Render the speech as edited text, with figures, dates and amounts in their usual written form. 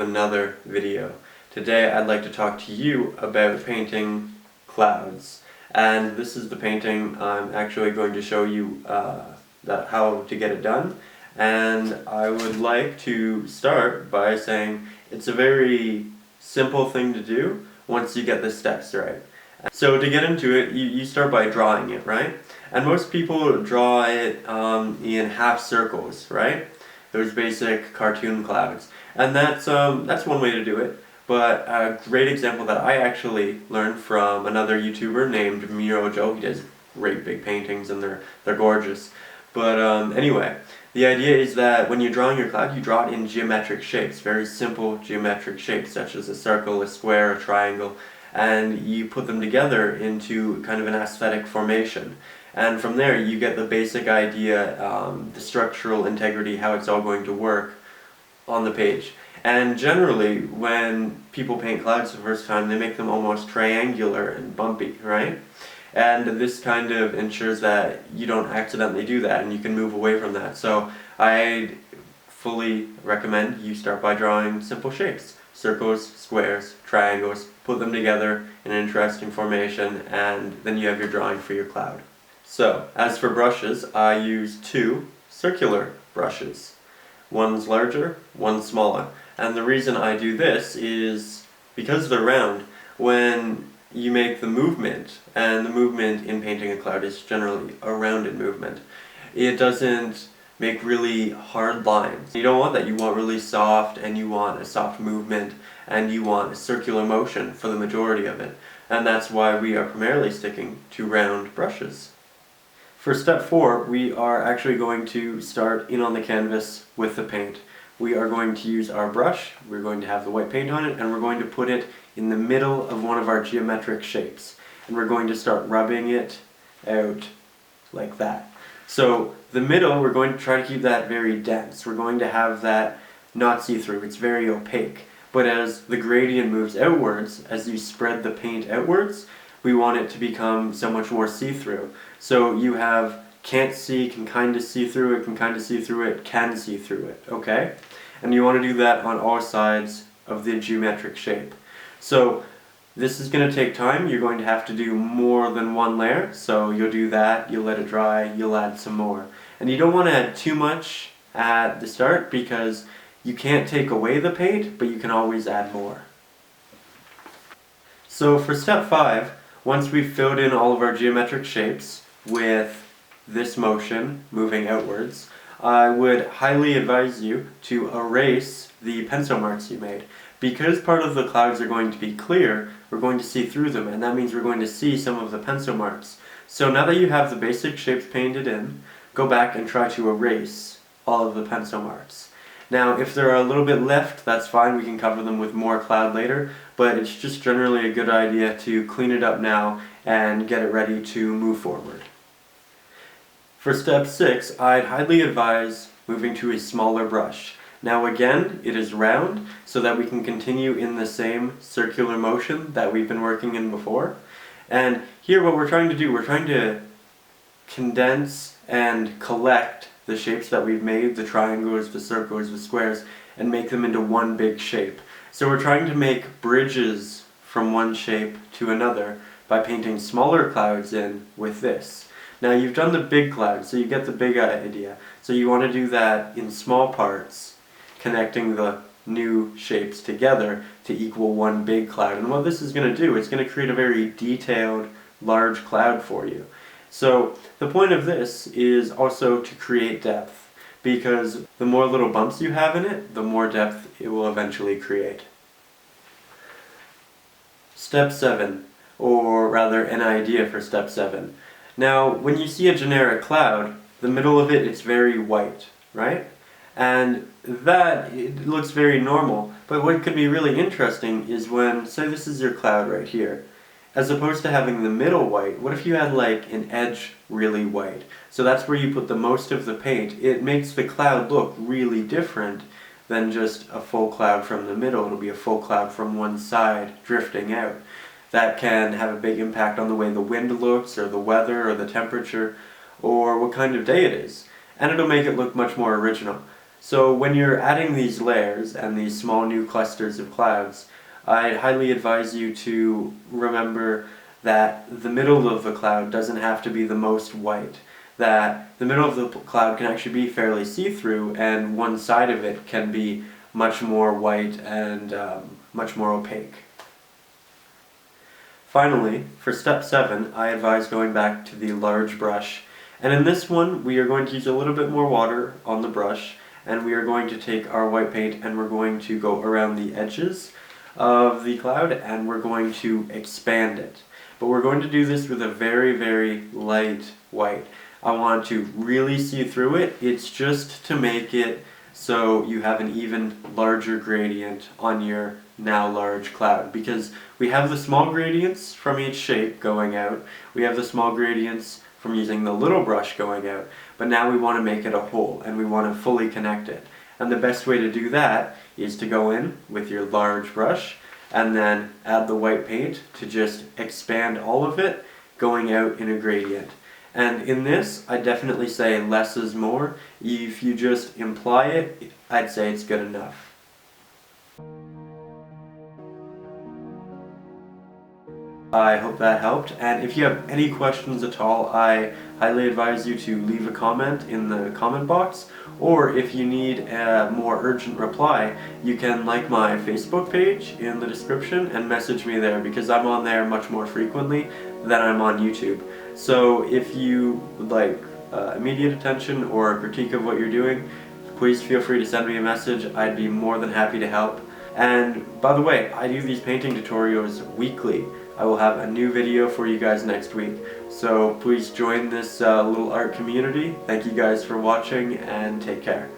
another video. Today I'd like to talk to you about painting clouds, and this is the painting I'm actually going to show you how to get it done. And I would like to start by saying it's a very simple thing to do once you get the steps right. So to get into it, you start by drawing it, right? And most people draw it in half circles, right? Those basic cartoon clouds. And that's one way to do it. But a great example that I actually learned from another YouTuber named Miro Joe. He does great big paintings and they're gorgeous. But anyway, the idea is that when you're drawing your cloud, you draw it in geometric shapes, very simple geometric shapes such as a circle, a square, a triangle, and you put them together into kind of an aesthetic formation. And from there you get the basic idea, the structural integrity, how it's all going to work on the page. And generally when people paint clouds for the first time, they make them almost triangular and bumpy, right? And this kind of ensures that you don't accidentally do that and you can move away from that. So I fully recommend you start by drawing simple shapes. Circles, squares, triangles, put them together in an interesting formation, and then you have your drawing for your cloud. So, as for brushes, I use two circular brushes. One's larger, one's smaller. And the reason I do this is because they're round. When you make the movement, and the movement in painting a cloud is generally a rounded movement, it doesn't make really hard lines. You don't want that. You want really soft, and you want a soft movement, and you want a circular motion for the majority of it. And that's why we are primarily sticking to round brushes. For step 4, we are actually going to start in on the canvas with the paint. We are going to use our brush, we're going to have the white paint on it, and we're going to put it in the middle of one of our geometric shapes. And we're going to start rubbing it out like that. So the middle, we're going to try to keep that very dense. We're going to have that not see-through, it's very opaque. But as the gradient moves outwards, as you spread the paint outwards, we want it to become so much more see-through. So you have can't see, can kind of see through it, can kind of see through it, can see through it, okay? And you want to do that on all sides of the geometric shape. So this is going to take time. You're going to have to do more than one layer. So you'll do that, you'll let it dry, you'll add some more. And you don't want to add too much at the start because you can't take away the paint, but you can always add more. So for step 5, once we've filled in all of our geometric shapes with this motion moving outwards, I would highly advise you to erase the pencil marks you made. Because part of the clouds are going to be clear, we're going to see through them, and that means we're going to see some of the pencil marks. So now that you have the basic shapes painted in, go back and try to erase all of the pencil marks. Now if there are a little bit left, that's fine, we can cover them with more cloud later, but it's just generally a good idea to clean it up now and get it ready to move forward. For step 6, I'd highly advise moving to a smaller brush. Now again, it is round, so that we can continue in the same circular motion that we've been working in before. And here what we're trying to do, we're trying to condense and collect the shapes that we've made, the triangles, the circles, the squares, and make them into one big shape. So we're trying to make bridges from one shape to another by painting smaller clouds in with this. Now you've done the big cloud, so you get the big idea. So you want to do that in small parts, connecting the new shapes together to equal one big cloud. And what this is going to do, it's going to create a very detailed, large cloud for you. So the point of this is also to create depth, because the more little bumps you have in it, the more depth it will eventually create. Step 7, or rather an idea for step 7. Now, when you see a generic cloud, the middle of it's very white, right? And that, it looks very normal. But what could be really interesting is when, say this is your cloud right here, as opposed to having the middle white, what if you had like an edge really white? So that's where you put the most of the paint. It makes the cloud look really different than just a full cloud from the middle. It'll be a full cloud from one side drifting out. That can have a big impact on the way the wind looks, or the weather, or the temperature, or what kind of day it is. And it'll make it look much more original. So when you're adding these layers and these small new clusters of clouds, I highly advise you to remember that the middle of the cloud doesn't have to be the most white. That the middle of the cloud can actually be fairly see-through, and one side of it can be much more white and much more opaque. Finally, for step 7, I advise going back to the large brush. And in this one, we are going to use a little bit more water on the brush, and we are going to take our white paint and we're going to go around the edges of the cloud and we're going to expand it. But we're going to do this with a very, very light white. I want to really see through it. It's just to make it so you have an even larger gradient on your now large cloud, because we have the small gradients from each shape going out, we have the small gradients from using the little brush going out, but now we want to make it a whole and we want to fully connect it. And the best way to do that is to go in with your large brush and then add the white paint to just expand all of it, going out in a gradient. And in this, I definitely say less is more. If you just imply it, I'd say it's good enough. I hope that helped, and if you have any questions at all, I highly advise you to leave a comment in the comment box, or if you need a more urgent reply, you can like my Facebook page in the description and message me there, because I'm on there much more frequently than I'm on YouTube. So if you would like immediate attention or a critique of what you're doing, please feel free to send me a message. I'd be more than happy to help. And by the way, I do these painting tutorials weekly. I will have a new video for you guys next week. So please join this little art community. Thank you guys for watching and take care.